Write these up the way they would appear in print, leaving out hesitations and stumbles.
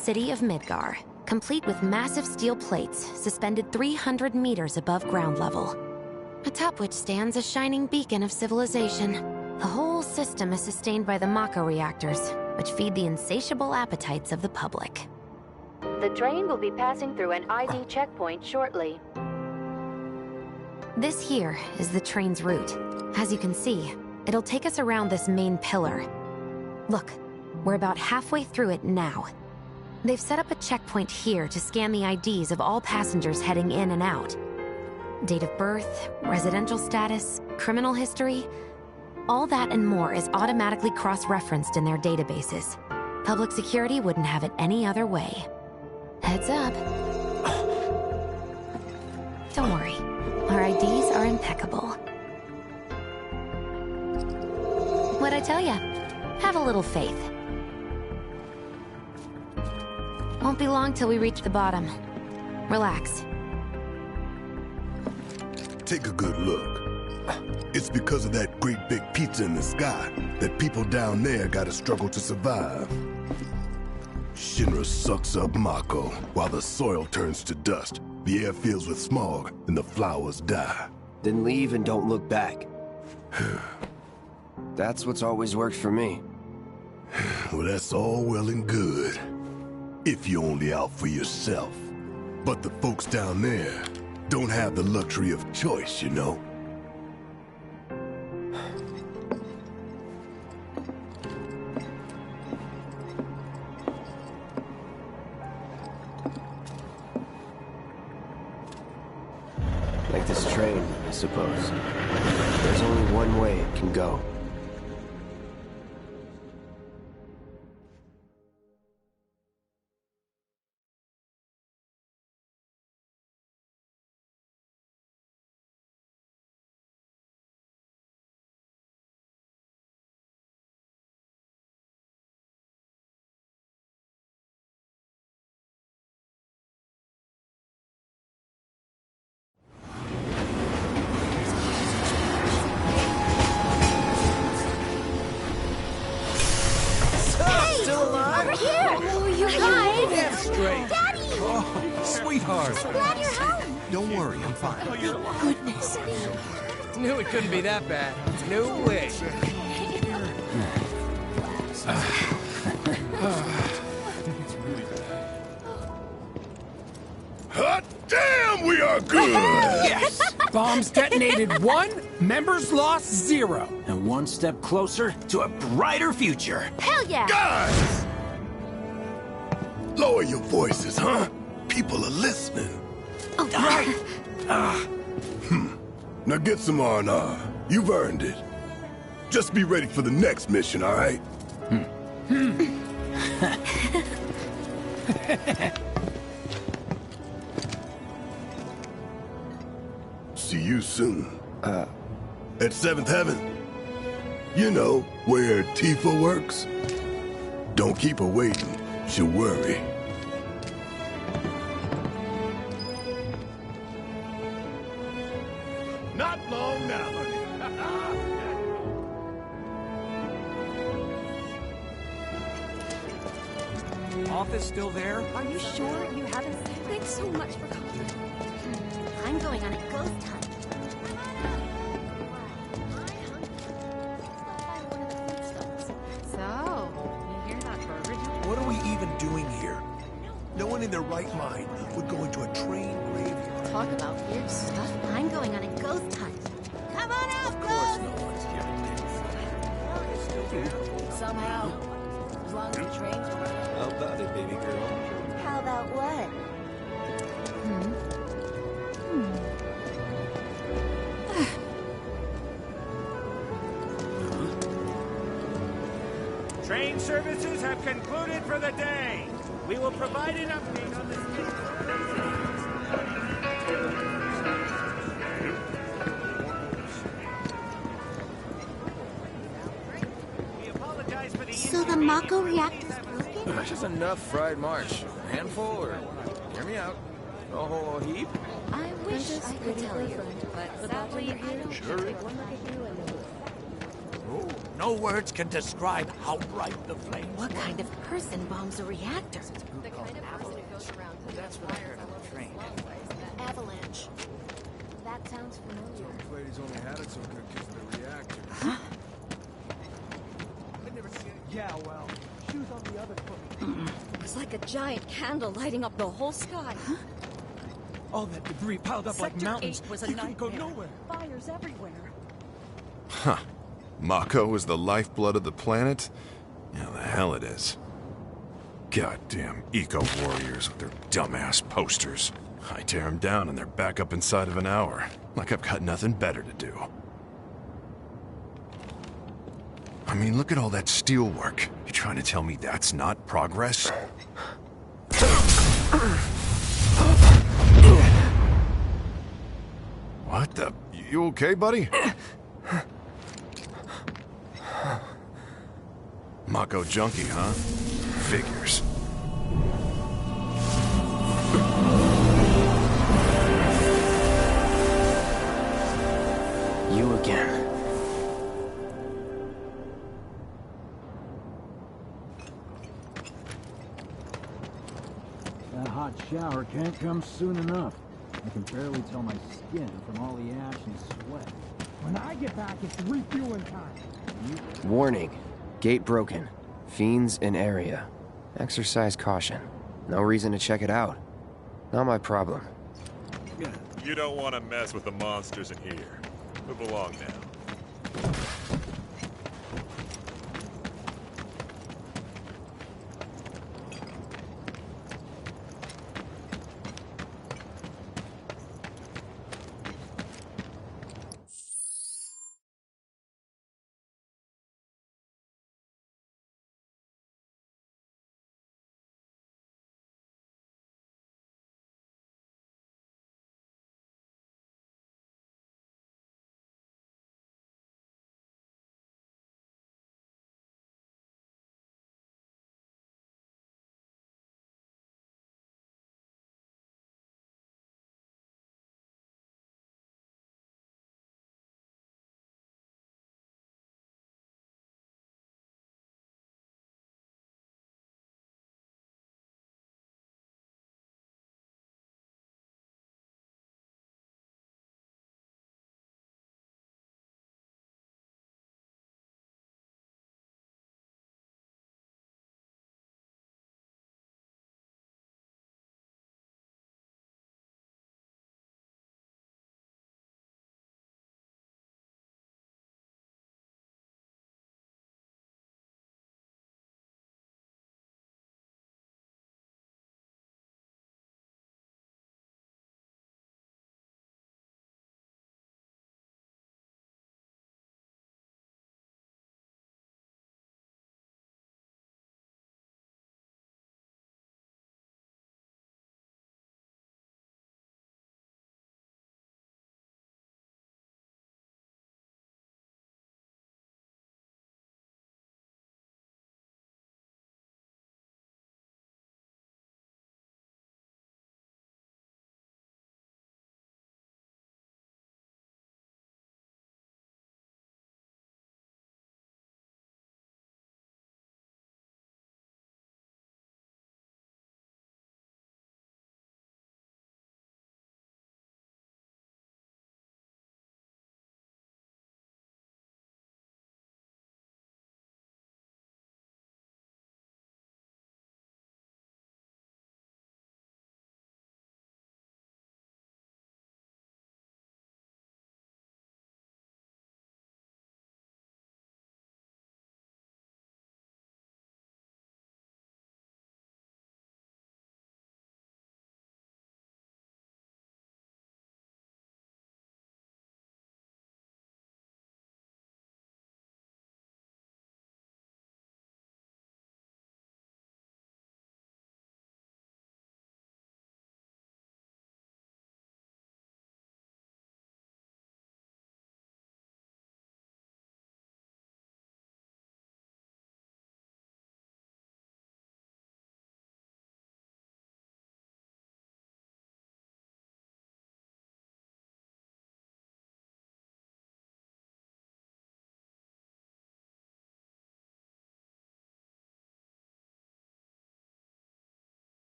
city of Midgar, complete with massive steel plates suspended 300 meters above ground level, atop which stands a shining beacon of civilization. The whole system is sustained by the Mako reactors, which feed the insatiable appetites of the public. The train will be passing through an ID checkpoint shortly. This here is the train's route. As you can see, it'll take us around this main pillar. Look, we're about halfway through it now. They've set up a checkpoint here to scan the IDs of all passengers heading in and out. Date of birth, residential status, criminal history, all that and more is automatically cross-referenced in their databases. Public security wouldn't have it any other way. Heads up. Don't worry, our IDs are impeccable. What'd I tell ya? Have a little faith. Won't be long till we reach the bottom. Relax. Take a good look. It's because of that great big pizza in the sky that people down there gotta struggle to survive. Shinra sucks up Mako while the soil turns to dust, the air fills with smog, and the flowers die. Then leave and don't look back. That's what's always worked for me. Well, that's all well and good, if you're only out for yourself. But the folks down there don't have the luxury of choice, you know? Like this train, I suppose. There's only one way it can go. Sweetheart! So glad you're home! Don't worry, I'm fine. Oh, goodness. Knew it couldn't be that bad. No way. Hot damn, we are good! Yes! Bombs detonated 1, members lost 0. And one step closer to a brighter future. Hell yeah! Guys! Lower your voices, huh? People are listening. Oh, right. Now get some R&R. You've earned it. Just be ready for the next mission, all right? See you soon. At 7th Heaven. You know, where Tifa works. Don't keep her waiting. She'll worry. Not long now, honey. Office still there? Are you sure you haven't seen? Thanks so much for coming. I'm going on a ghost hunt. So, you hear that burger? What are we even doing here? No one in their right mind would go into a train graveyard. Talk about weird stuff. I'm going on a ghost hunt. Come on out, Of course no one's giving this. Somehow, as long as the trains work. How about it, baby girl? How about what? Train services have concluded for the day. We will provide an update on the We apologize for the So the Mako reactor's broken? Just enough fried march. A handful or, hear me out, a whole heap? I wish I could tell you, but sadly, I don't. Sure. Oh, no words can describe how bright the flames What were. kind of person bombs a reactor? The kind of person who goes around with That's what I heard on the train. avalanche. That sounds familiar. Ladies only had it so good because of the reactor. Yeah, well, shoes on the other foot. It was like a giant candle lighting up the whole sky. All that debris piled up like Sector mountains. 8 was a You couldn't go nightmare. nowhere. Fires everywhere. Huh. Mako is the lifeblood of the planet? Yeah, the hell it is. Goddamn eco-warriors with their dumbass posters. I tear them down and they're back up inside of an hour. Like I've got nothing better to do. I mean, look at all that steel work. You trying to tell me that's not progress? What the? You okay, buddy? Mako junkie, huh? Figures. You again. That hot shower can't come soon enough. I can barely tell my skin from all the ash and sweat. When I get back, it's refueling time. Warning. Gate broken. Fiends in area. Exercise caution. No reason to check it out. Not my problem. You don't want to mess with the monsters in here. Move along now.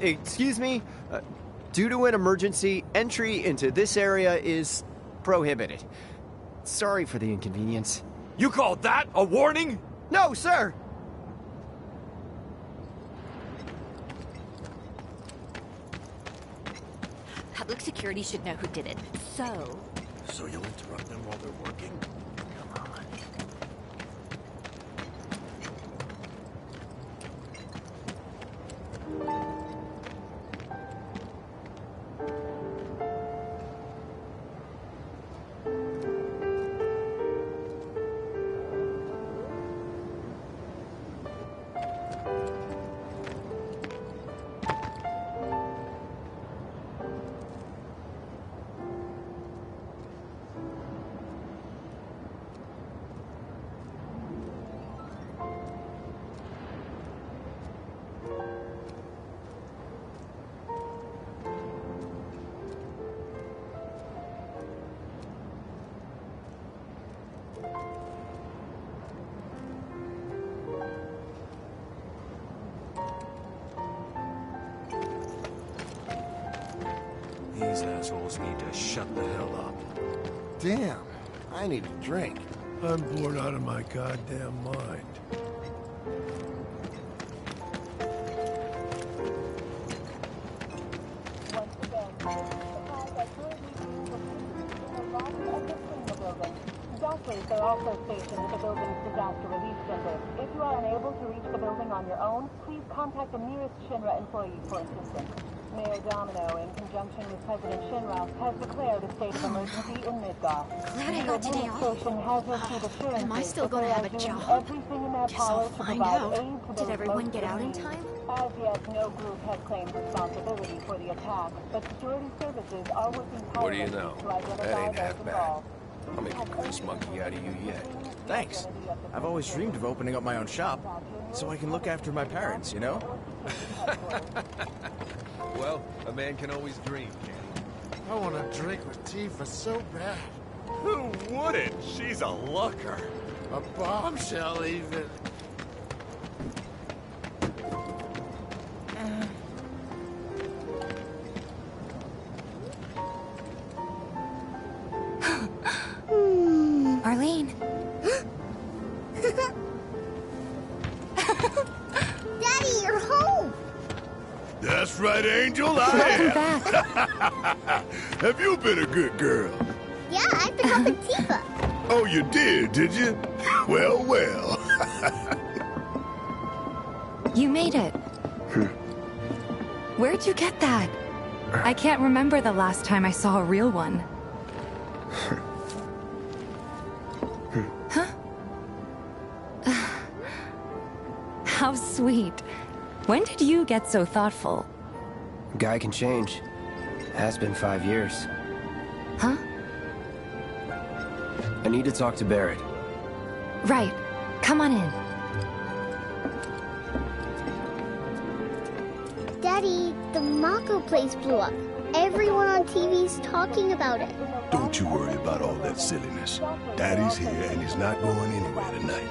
Excuse me? Due to an emergency, entry into this area is prohibited. Sorry for the inconvenience. You call that a warning? No, sir! Public security should know who did it. So you'll interrupt them while they're working? Come on. These assholes need to shut the hell up. Damn, I need a drink. I'm bored out of my goddamn mind. Doctors are also stationed at the building's disaster relief center. If you are unable to reach the building on your own, please contact the nearest Shinra employee for assistance. Mayor Domino, in conjunction with President Shinra, has declared a state of emergency in Midgar. glad I got today off. Has received assurances Am I still that gonna they have are a doing job? everything in their Guess power I'll to find provide out. aid to Did those everyone most get out in need. time? As yet, no group has claimed responsibility for the attack, but security services are working What do you tirelessly know? to identify That ain't those half bad. involved. I'll make a grease monkey out of you yet. Thanks. I've always dreamed of opening up my own shop, so I can look after my parents, you know? Well, a man can always dream, can't he? I want to drink with Tifa so bad. Who wouldn't? She's a looker. A bombshell, even. Arlene. Daddy, you're home! That's right, Angel, I am. Have you been a good girl? Yeah, I've been helping Tifa. Oh, you did you? Well, well. You made it. Where'd you get that? I can't remember the last time I saw a real one. Huh? How sweet. When did you get so thoughtful? Guy can change. Has been 5 years. Huh? I need to talk to Barrett. Right. Come on in. Daddy, the Mako place blew up. Everyone on TV's talking about it. Don't you worry about all that silliness. Daddy's here and he's not going anywhere tonight.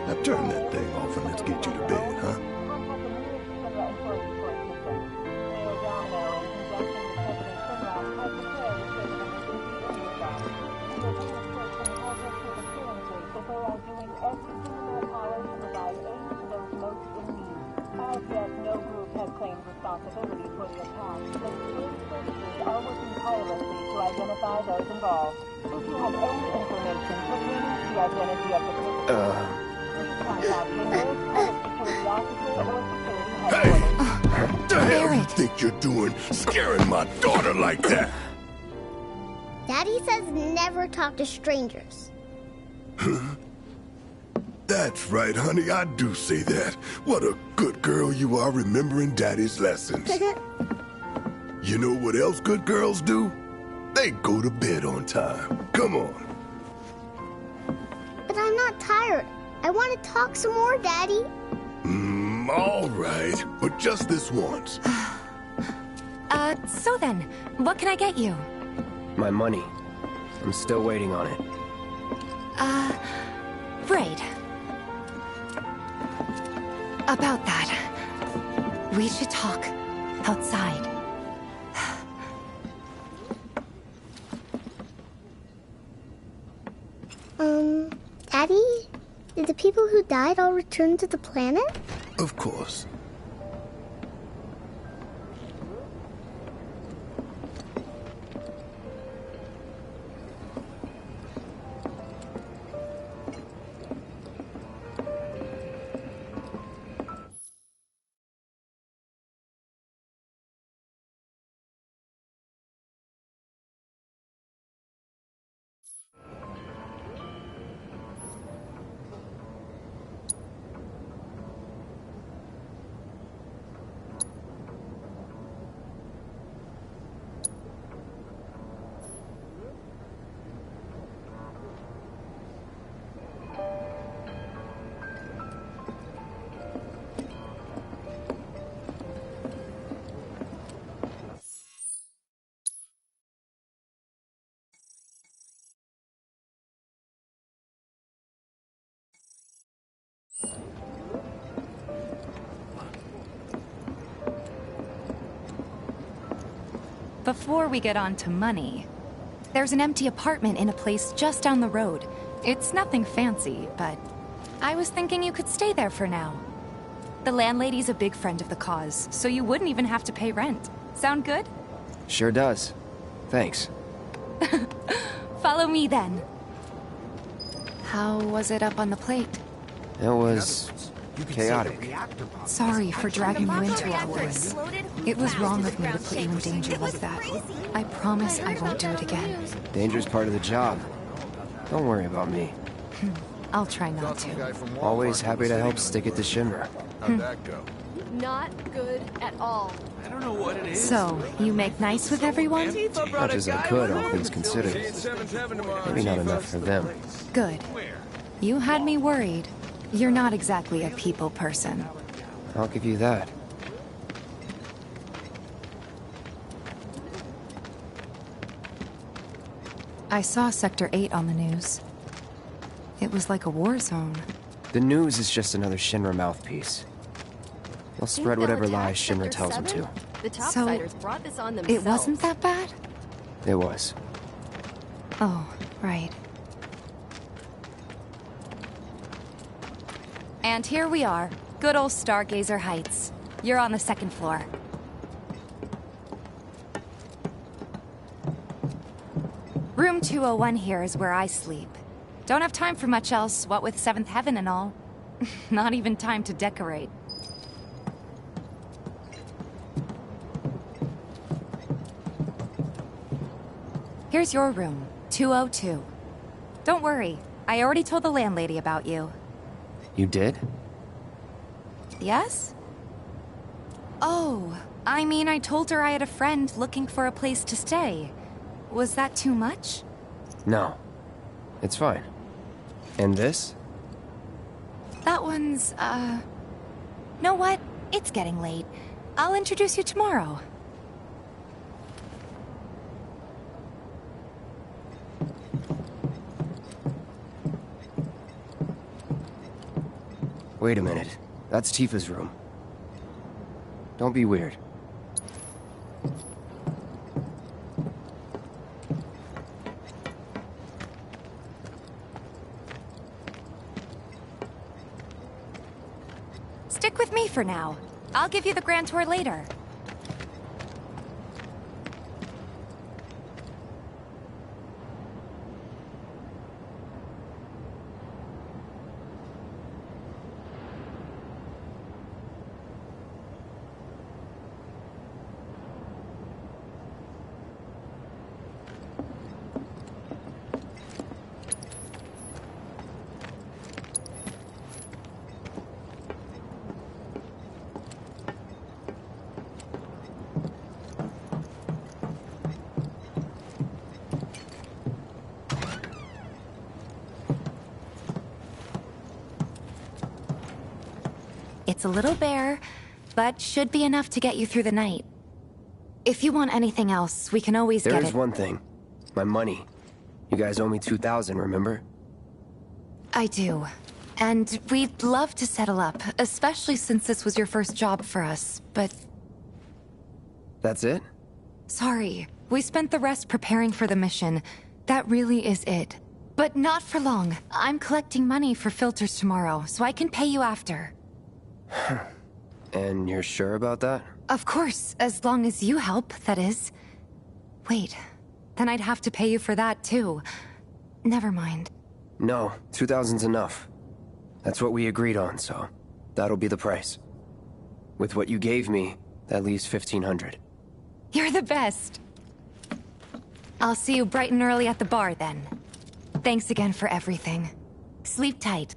Now turn that thing off and let's get you to bed, huh? Responsibility for the attack, but security services are working tirelessly to identify those involved. If you have any information pertaining to the identity of the participant, please contact your nearest public security officer or security headquarters. What the hell you think you're doing, scaring my daughter like that? Daddy says never talk to strangers. That's right, honey, I do say that. What a good girl you are remembering Daddy's lessons. You know what else good girls do? They go to bed on time. Come on. But I'm not tired. I want to talk some more, Daddy. All right, but just this once. So then, what can I get you? My money. I'm still waiting on it. Right. About that, we should talk outside. Daddy? Did the people who died all return to the planet? Of course. Before we get on to money, there's an empty apartment in a place just down the road. It's nothing fancy, but I was thinking you could stay there for now. The landlady's a big friend of the cause, so you wouldn't even have to pay rent. Sound good? Sure does. Thanks. Follow me then. How was it up on the plate? It was chaotic. Sorry for dragging you into all this. It was wrong of me to put you in danger like that. I promise I won't do it again. Danger's part of the job. Don't worry about me. I'll try not to. Always happy to help stick it to Shinra. How'd that go? Not good at all. I don't know what it is. So, you make nice with everyone? Much as I could, all things considered. Maybe not enough for them. Good. You had me worried. You're not exactly a people person. I'll give you that. I saw Sector 8 on the news. It was like a war zone. The news is just another Shinra mouthpiece. They'll spread whatever lies Shinra tells them to. The topsiders brought this on themselves. It wasn't that bad? It was. Oh, right. And here we are. Good old Stargazer Heights. You're on the second floor. Room 201 here is where I sleep. Don't have time for much else, what with Seventh Heaven and all. Not even time to decorate. Here's your room, 202. Don't worry, I already told the landlady about you. You did? Yes? Oh, I mean I told her I had a friend looking for a place to stay. Was that too much? No. It's fine. And this? That one's, Know what? It's getting late. I'll introduce you tomorrow. Wait a minute. That's Tifa's room. Don't be weird. Stick with me for now. I'll give you the grand tour later. It's a little bare, but should be enough to get you through the night. If you want anything else, we can always get it. There's one thing. My money. You guys owe me 2,000, remember? I do. And we'd love to settle up, especially since this was your first job for us, but... That's it? Sorry. We spent the rest preparing for the mission. That really is it. But not for long. I'm collecting money for filters tomorrow, so I can pay you after. And you're sure about that? Of course, as long as you help, that is. Wait, then I'd have to pay you for that too. Never mind. No, 2,000's enough. That's what we agreed on, so that'll be the price. With what you gave me, that leaves 1,500. You're the best. I'll see you bright and early at the bar then. Thanks again for everything. Sleep tight.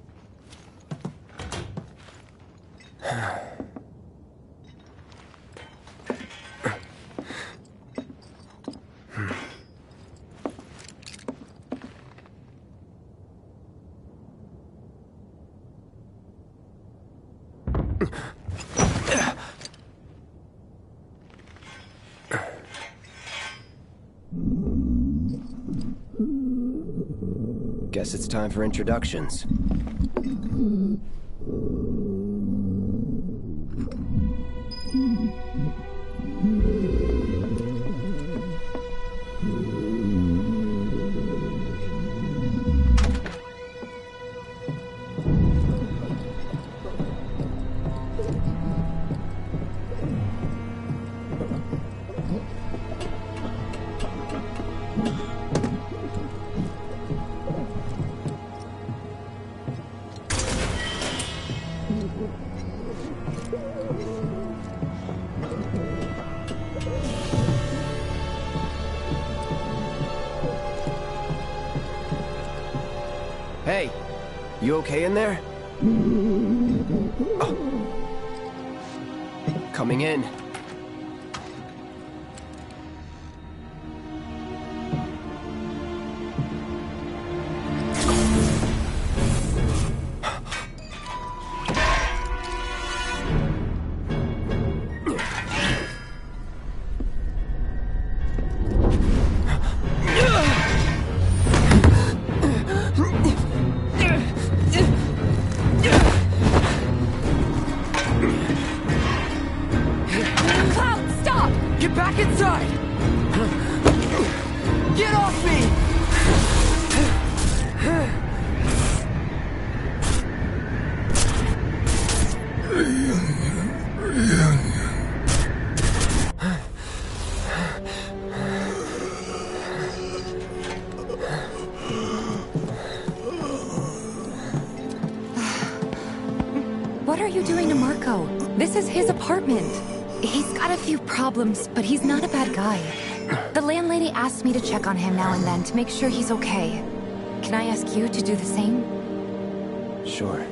Guess it's time for introductions. Hey, you okay in there? Oh. Coming in. What are you doing to Marco? This is his apartment. He's got a few problems, but he's not a bad guy. The landlady asked me to check on him now and then to make sure he's okay. Can I ask you to do the same? Sure.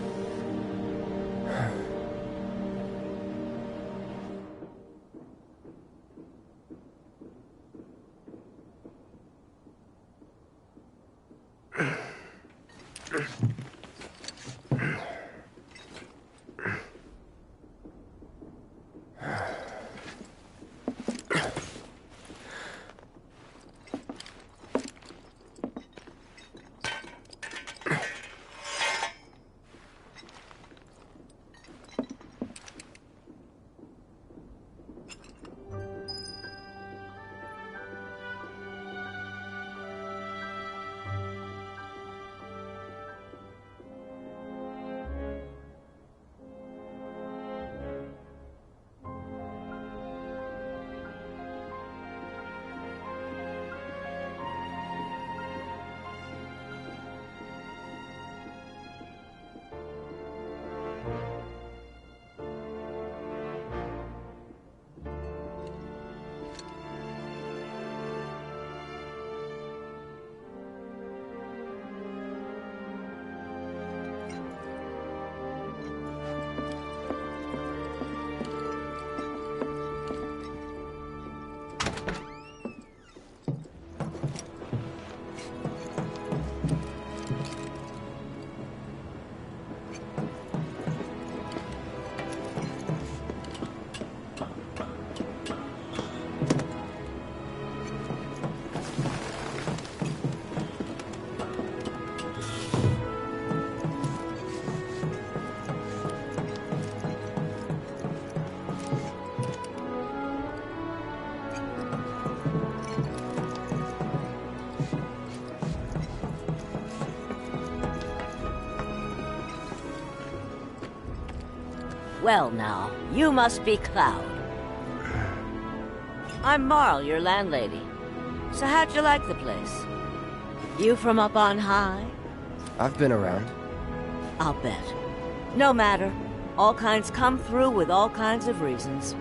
Well now, you must be Cloud. I'm Marl, your landlady. So how'd you like the place? You from up on high? I've been around. I'll bet. No matter. All kinds come through with all kinds of reasons.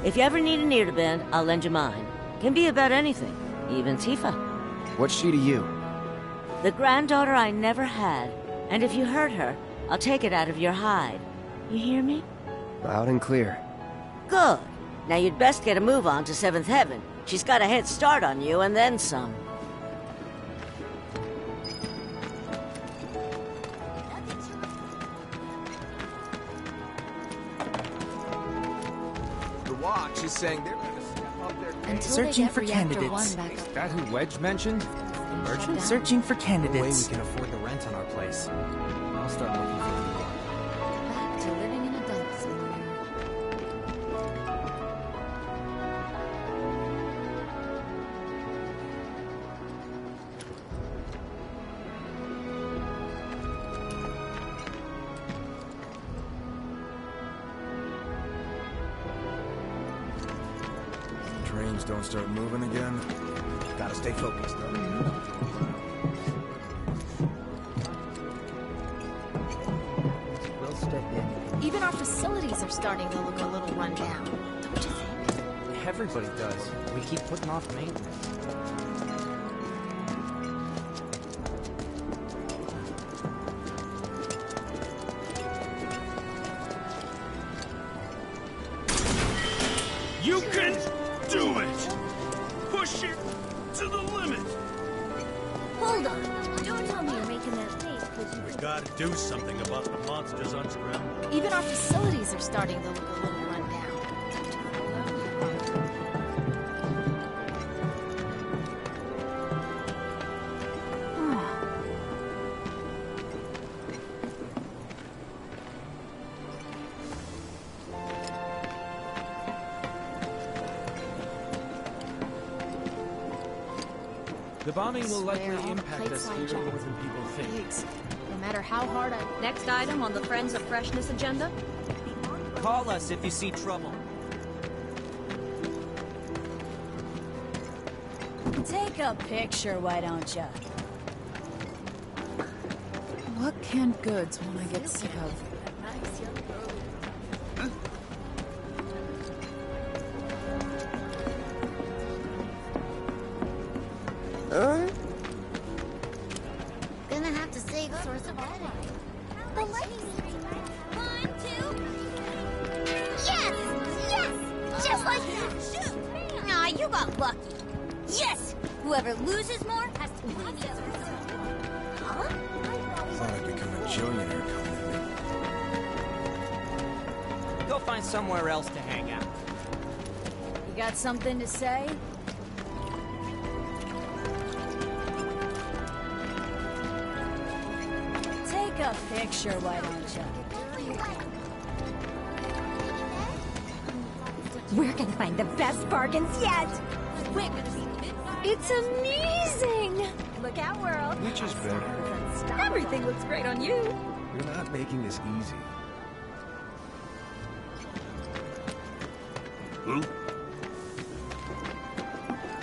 If you ever need an ear to bend, I'll lend you mine. Can be about anything, even Tifa. What's she to you? The granddaughter I never had. And if you hurt her, I'll take it out of your hide. You hear me? Loud and clear. Good. Now you'd best get a move on to 7th Heaven. She's got a head start on you and then some. The Watch is saying they're going to step up their game. Searching for candidates. Is that who Wedge mentioned? The merchant? Searching for candidates. No way we can afford the rent on our place. I'll start looking for people. Back to living in a dump somewhere. Trains don't start moving again. Gotta stay focused, though. Even our facilities are starting to look a little run down, don't you think? Everybody does. We keep putting off maintenance. You can do it! Push it to the limit! Hold on. Don't tell me you're making that face because you... We gotta do something about the monsters underground. Even our facilities are starting to look a little run down. The bombing will likely impact us here more than people think. No matter how hard I... Next item on the Friends of Freshness agenda? Call us if you see trouble. Take a picture, why don't you? What canned goods won't I get sick of? Gonna have to save a source of water. The lights. 1, 2. Yes! Yes! Just like that. Shoot! Nah, you got lucky. Yes! Whoever loses more has to pay the other. Huh? Thought I'd become a billionaire coming. Go find somewhere else to hang out. You got something to say? Take a picture, why don't you? We're gonna find the best bargains yet! It's amazing! Look out, world! Which is better? Everything looks great on you! You're not making this easy. Who?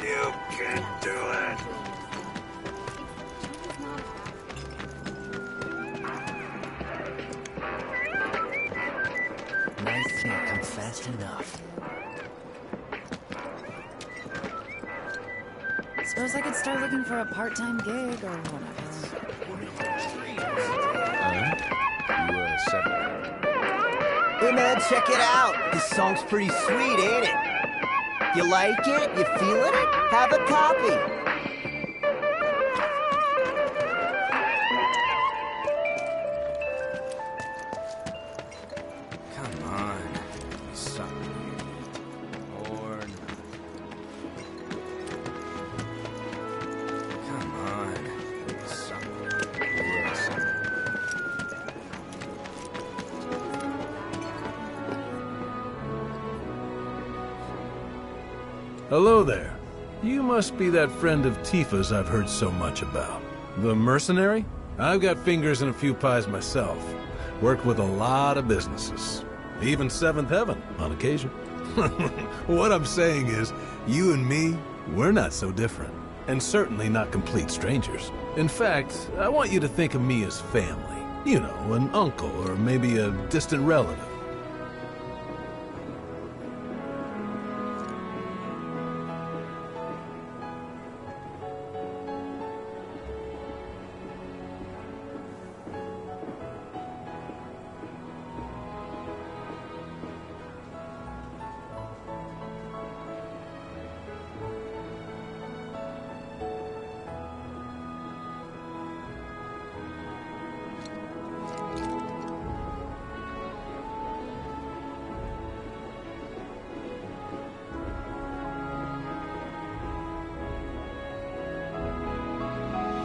You can do it! Nice can't come fast enough. Suppose I could start looking for a part-time gig or whatever. Hey man, check it out. This song's pretty sweet, ain't it? You like it? You feel it? Have a copy. Come on. Something. Or... Come on. Something. Hello there. You must be that friend of Tifa's I've heard so much about. The mercenary? I've got fingers in a few pies myself. Worked with a lot of businesses. even seventh heaven on occasion. What I'm saying is, you and me, we're not so different, and certainly not complete strangers. In fact, I want you to think of me as family. You know, an uncle or maybe a distant relative.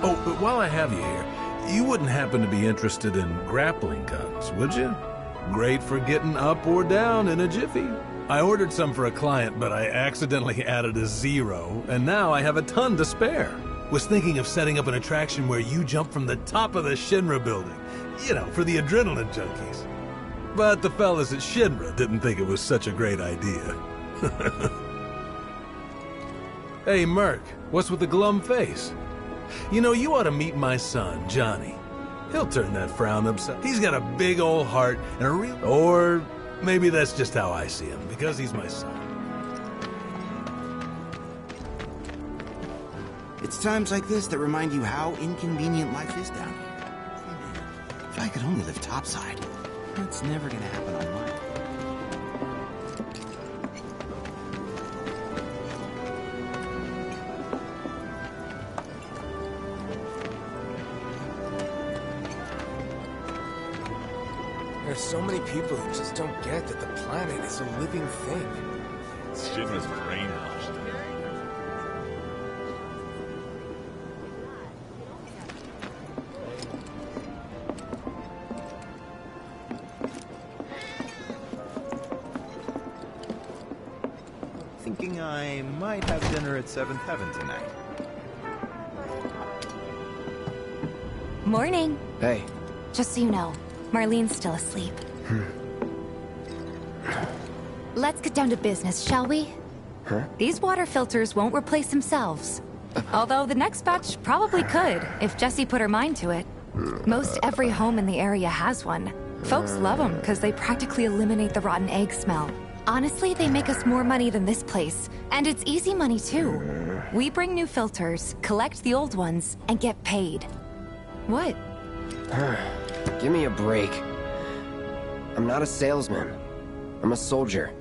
Oh, but while I have you here, you wouldn't happen to be interested in grappling guns, would you? Great for getting up or down in a jiffy. I ordered some for a client, but I accidentally added a 0, and now I have a ton to spare. Was thinking of setting up an attraction where you jump from the top of the Shinra building. You know, for the adrenaline junkies. But the fellas at Shinra didn't think it was such a great idea. Hey, Merc, what's with the glum face? You know, you ought to meet my son, Johnny. He'll turn that frown upside. He's got a big old heart and a real... Or maybe that's just how I see him, because he's my son. It's times like this that remind you how inconvenient life is down here. If I could only live topside. That's never gonna happen on mine. There's so many people who just don't get that the planet is a living thing. Shinra's brainwashed. Thinking I might have dinner at 7th Heaven tonight. Morning. Hey. Just so you know, Marlene's still asleep. Let's get down to business, shall we? Huh? These water filters won't replace themselves. Although the next batch probably could, if Jessie put her mind to it. Most every home in the area has one. Folks love them because they practically eliminate the rotten egg smell. Honestly, they make us more money than this place. And it's easy money, too. We bring new filters, collect the old ones, and get paid. What? Give me a break. I'm not a salesman. I'm a soldier.